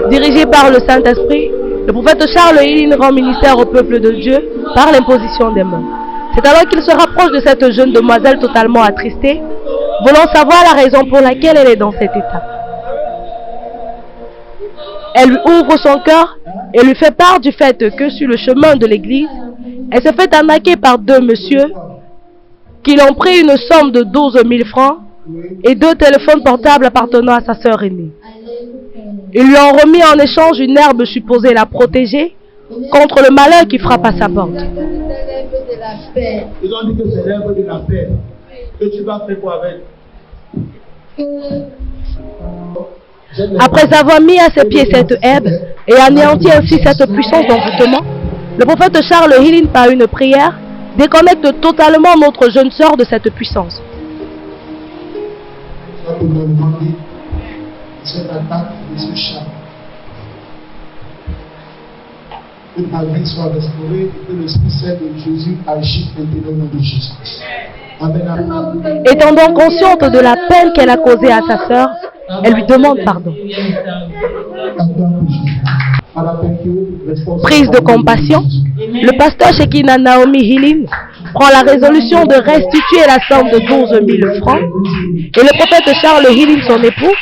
Dirigé par le Saint-Esprit, le prophète Charles Hilin rend ministère au peuple de Dieu par l'imposition des mains. C'est alors qu'il se rapproche de cette jeune demoiselle totalement attristée, voulant savoir la raison pour laquelle elle est dans cet état. Elle lui ouvre son cœur et lui fait part du fait que sur le chemin de l'église, elle se fait arnaquer par deux messieurs qui lui ont pris une somme de 12 000 francs et 2 téléphones portables appartenant à sa sœur aînée. Ils lui ont remis en échange une herbe supposée la protéger contre le malheur qui frappe à sa porte. Ils ont dit que c'est l'herbe de la paix. Que tu vas faire quoi avec? Après avoir mis à ses pieds cette herbe et anéanti ainsi cette puissance d'envoûtement, le prophète Charles Hilin, par une prière, déconnecte totalement notre jeune sœur de cette puissance. Cette attaque de ce chat. Que ta vie soit restaurée et que l'Esprit Saint de Jésus agisse maintenant au nom de Jésus. Amen. Étant donc consciente de la peine qu'elle a causée à sa sœur, elle lui demande pardon. Prise de compassion, le pasteur Shekina Naomi Hilin prend la résolution de restituer la somme de 12 000 francs et le prophète Charles Hilin, son époux,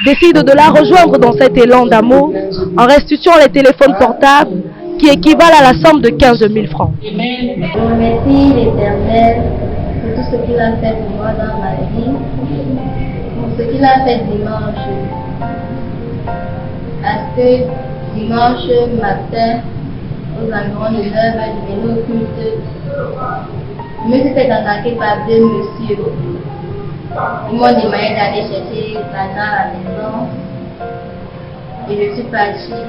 décide de la rejoindre dans cet élan d'amour en restituant les téléphones portables qui équivalent à la somme de 15 000 francs. Je remercie l'Éternel pour tout ce qu'il a fait pour moi dans ma vie, pour ce qu'il a fait dimanche. Parce que dimanche matin, aux environs de 9h, je venais au culte. Je me suis fait attaquer par deux messieurs. Ils m'ont demandé d'aller chercher l'argent à la maison. Et je suis partie.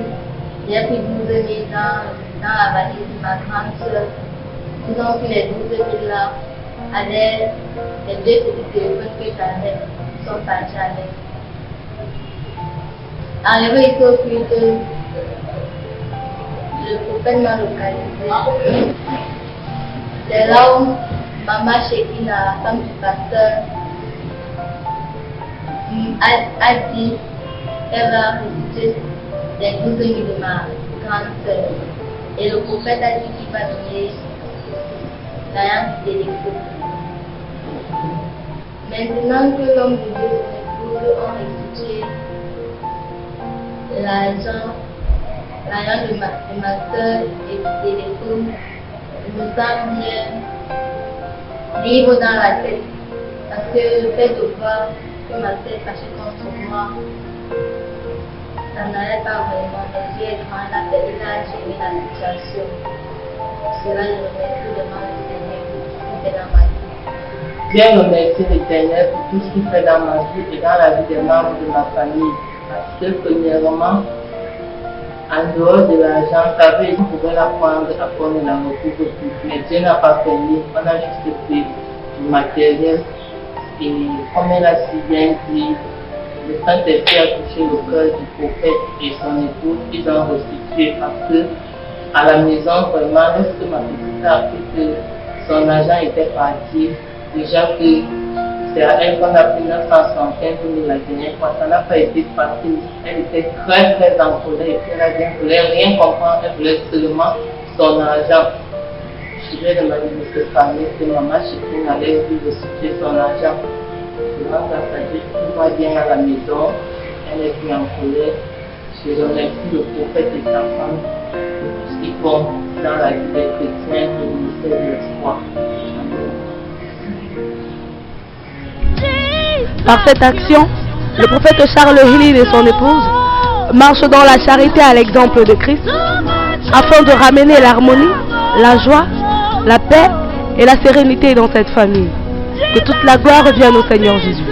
J'ai pris 12 000 dans la valise de ma grande soeur. Ils ont pris les 12 000 là avec les deux petits téléphones que j'avais. Ils sont partis avec. Arrivé ici au culte, le prophète m'a localisé. C'est là où Maman Shekina, la femme du pasteur, a dit qu'elle va restituer les 12 000 de ma grande sœur. Et le prophète a dit qu'il va donner l'argent du téléphone. Maintenant que l'homme de Dieu et son épouse ont restitué l'argent de ma sœur et du téléphone, je me sens bien libre dans la tête. Parce que le fait de voir que ma sœur est fâchée contre moi, ça n'allait pas vraiment. Mais Dieu est grand, il a géré la situation. Cela, je remercie vraiment le Seigneur pour tout ce qu'il fait dans ma vie. Bien remercier l'Éternel pour tout ce qu'il fait dans ma vie et dans la vie des membres de ma famille. Parce que premièrement, en dehors de l'argent, on pouvait la prendre, après on ne la retrouve plus. Mais Dieu n'a pas permis, on a juste pris du matériel. Et comme elle a si bien dit, le Saint-Esprit a touché le cœur du prophète et son épouse, ils ont restitué parce que à la maison, vraiment, lorsque ma petite a appris que son argent était parti, déjà que c'est à elle qu'on a pris 975 000 la dernière fois, ça n'a pas été facile. Elle était très très en colère et puis elle voulait rien comprendre, elle voulait seulement son argent. Je vais demander de cette famille que maman Chikine allait lui restituer son argent. Grâce à Dieu, tout va bien à la maison, elle est plus en colère. Je remercie le prophète et sa femme pour tout ce qui compte dans la vie des chrétiens et le ministère de l'espoir. Par cette action, le prophète Charles Hilin et son épouse marchent dans la charité à l'exemple de Christ afin de ramener l'harmonie, la joie, la paix et la sérénité dans cette famille. Que toute la gloire revienne au Seigneur Jésus.